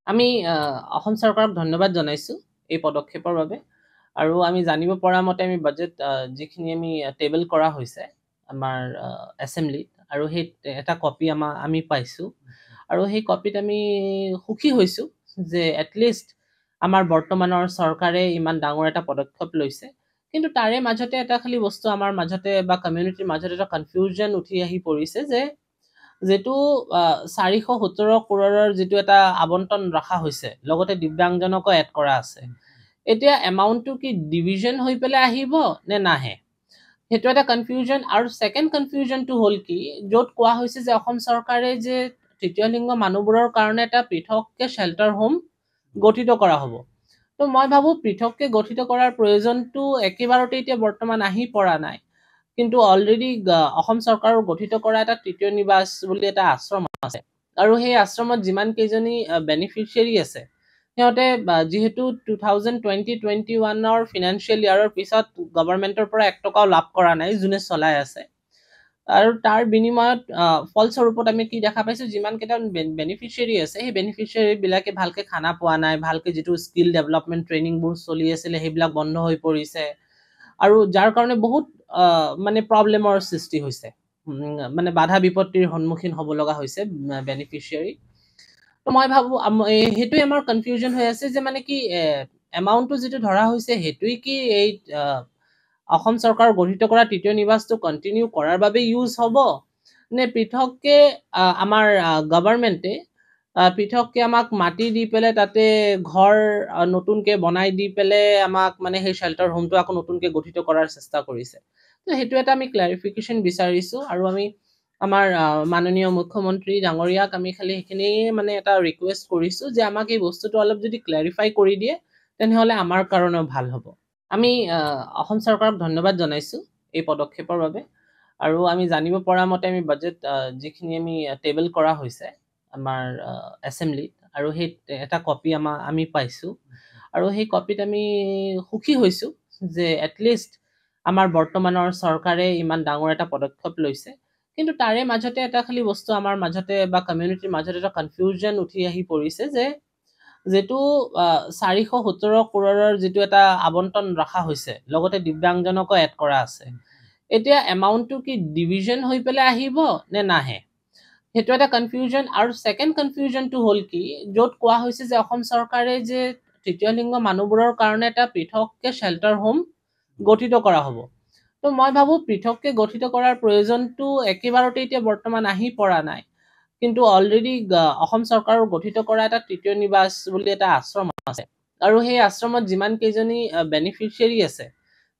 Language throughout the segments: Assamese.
আমি অসম চৰকাৰক ধন্যবাদ জনাইছোঁ এই পদক্ষেপৰ বাবে আৰু আমি জানিব পৰা মতে আমি বাজেট যিখিনি আমি টেবল কৰা হৈছে আমাৰ এছেম্বলিত আৰু সেই এটা কপি আমি পাইছোঁ আৰু সেই কপিত আমি সুখী হৈছোঁ যে এটলিষ্ট আমাৰ বৰ্তমানৰ চৰকাৰে ইমান ডাঙৰ এটা পদক্ষেপ লৈছে কিন্তু তাৰে মাজতে এটা খালি বস্তু আমাৰ মাজতে বা কমিউনিটিৰ মাজতে এটা কনফিউজন উঠি আহি পৰিছে যে যেটো 417 কৰোৰৰ যেটো এটা আবণ্টন ৰখা হৈছে লগতে দিব্যাংগজনকো এড কৰা আছে এতিয়া এমাউন্টটো কি ডিভিজন হৈ পেলাই আহিব নে নাহে হেতু এটা কনফিউজন আৰু সেকেন্ড কনফিউজনটো হল কি যত কোৱা হৈছে যে অসম চৰকাৰে যে তৃতীয় লিংগ মানুহবোৰৰ কাৰণে এটা পৃথককে শেল্টাৰ হোম গঠিত কৰা হ'ব তো মই ভাবো পৃথককে গঠিত কৰাৰ প্ৰয়োজনটো একেবাৰতে এতিয়া বৰ্তমান আহি পৰা নাই কিন্তু অলৰেডি অসম চৰকাৰৰ গঠিত কৰা এটা তৃতীয় নিবাস বুলি এটা আশ্ৰম আছে আৰু সেই আশ্ৰমত যিমান কেইজনী বেনিফিচিয়াৰী আছে সিহঁতে যেহেতু 2020-21 ফিনান্সিয়েল ইয়াৰৰ পিছত গভৰ্ণমেণ্টৰ পৰা 1 টকাও লাভ কৰা নাই যোনে চলাই আছে আৰু তাৰ বিনিময়ত ফলস্বৰূপত আমি কি দেখা পাইছো যিমান কেইটা বেনিফিচিয়াৰী আছে সেই বেনিফিচিয়াৰী বিলাকে ভালকে খানা পোৱা নাই ভালকে যেটো স্কিল ডেভেলপমেন্ট ট্ৰেইনিং বোৰ চলি আছিল সেইবিলাক বন্ধ হৈ পৰিছে আৰু যাৰ কাৰণে বহুত মানে প্ৰবলেমৰ সৃষ্টি হৈছে মানে বাধা বিপত্তিৰ সন্মুখীন হ'ব লগা হৈছে বেনিফিচিয়াৰী তো মই ভাবো হেতুই আমাৰ কনফিউজন হৈ আছে যে মানে কি এমাউন্টটো যেটো ধৰা হৈছে হেতুই কি এই অসম চৰকাৰ গঠিত কৰা তৃতীয় নিবাসটো কন্টিনিউ কৰাৰ বাবে ইউজ হ'ব নে পৃথককে আমাৰ গভৰ্ণমেণ্টে পৃথককে আমাক মাটি দি পেলাই তাতে ঘৰ নতুনকে বনাই দি পেলাই আমাক মানে সেই শেল্টাৰ হোমটো আকৌ নতুনকে গঠিত কৰাৰ চেষ্টা কৰিছে তো হেতু এটা আমি ক্লাৰিফিকেশন বিচাৰিছো আৰু আমি আমাৰ মাননীয় মুখ্যমন্ত্ৰী ডাঙৰীয়াক আমি খালি হেখিনি মানে এটা ৰিকুৱেষ্ট কৰিছো যে আমাক এই বস্তুটো অলপ যদি ক্লাৰিফাই কৰি দিয়ে তেনেহলে আমাৰ কাৰণে ভাল হ'ব আমি অসম চৰকাৰক ধন্যবাদ জনাইছো এই পদক্ষেপৰ বাবে আৰু আমি জানিব পৰা মতে আমি বাজেট যিখিনি আমি টেবল কৰা হৈছে আমাৰ এছেম্বলিত আৰু সেই এটা কপি আমি পাইছোঁ আৰু সেই কপিত আমি সুখী হৈছোঁ যে এটলিষ্ট আমাৰ বৰ্তমানৰ চৰকাৰে ইমান ডাঙৰ এটা পদক্ষেপ লৈছে কিন্তু তাৰে মাজতে এটা খালি বস্তু আমাৰ মাজতে বা কমিউনিটিৰ মাজতে এটা কনফিউজন উঠি আহি পৰিছে যে যেটো 417 কৰোৰৰ যেটো এটা আবণ্টন ৰখা হৈছে লগতে দিব্যাংগজনকো এড কৰা আছে এতিয়া এমাউন্টটো কি ডিভিজন হৈ পেলাই আহিব নে নাহে হেতু এটা কনফিউজন আৰু সেকেন্ড কনফিউজনটো হল কি যত কোৱা হৈছে যে অসম চৰকাৰে যে তৃতীয় লিংগ মানুহবোৰৰ কাৰণে এটা পৃথককে শেল্টাৰ হোম গঠিত কৰা হ'ব তো মই ভাবো পৃথককে গঠিত কৰাৰ প্ৰয়োজনটো একেবাৰতে এতিয়া বৰ্তমান আহি পৰা নাই কিন্তু অলৰেডি অসম চৰকাৰৰ গঠিত কৰা এটা তৃতীয় নিবাস বুলি এটা আশ্ৰম আছে আৰু সেই আশ্ৰমত যিমান কেইজনী বেনিফিচিয়াৰী আছে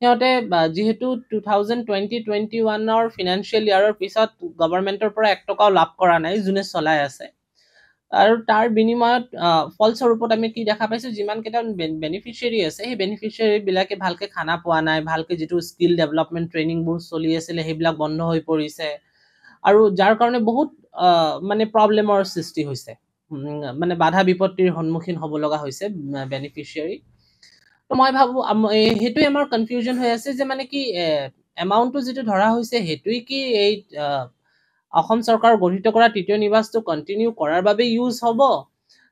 সিহঁতে যেহেতু 2020-21 ফিনান্সিয়েল ইয়াৰৰ পিছত গভৰ্ণমেণ্টৰ পৰা 1 টকাও লাভ কৰা নাই যোনে চলাই আছে আৰু তাৰ বিনিময়ত ফলস্বৰূপত আমি কি দেখা পাইছো যিমান কেইটা বেনিফিচিয়াৰী আছে সেই বেনিফিচিয়াৰী বিলাকে ভালকে খানা পোৱা নাই ভালকে যেটো স্কিল ডেভেলপমেন্ট ট্ৰেইনিং বোৰ চলি আছিল সেইবিলাক বন্ধ হৈ পৰিছে আৰু যাৰ কাৰণে বহুত মানে প্ৰবলেমৰ সৃষ্টি হৈছে মানে বাধা বিপত্তিৰ সন্মুখীন হ'ব লগা হৈছে বেনিফিচিয়াৰী তো মই ভাবো হেতুই আমাৰ কনফিউজন হৈ আছে যে মানে কি এমাউন্টটো যেটো ধৰা হৈছে হেতুই কি এই অসম চৰকাৰ গঠিত কৰা তৃতীয় নিবাসটো কন্টিনিউ কৰাৰ বাবে ইউজ হ'ব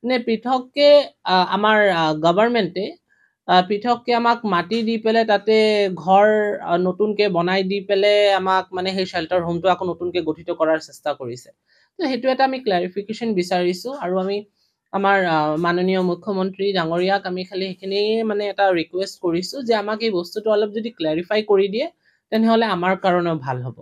নে পৃথককে আমাৰ গভৰ্ণমেণ্টে পৃথককে আমাক মাটি দি পেলাই তাতে ঘৰ নতুনকে বনাই দি পেলাই আমাক মানে সেই শেল্টাৰ হোমটো আকৌ নতুনকে গঠিত কৰাৰ চেষ্টা কৰিছে তো হেতু এটা আমি ক্লাৰিফিকেশন বিচাৰিছো আৰু আমি আমাৰ মাননীয় মুখ্যমন্ত্ৰী ডাঙৰীয়াক আমি খালি হেখিনি মানে এটা ৰিকুৱেষ্ট কৰিছো যে আমাক এই বস্তুটো অলপ যদি ক্লাৰিফাই কৰি দিয়ে তেনেহলে আমাৰ কাৰণে ভাল হ'ব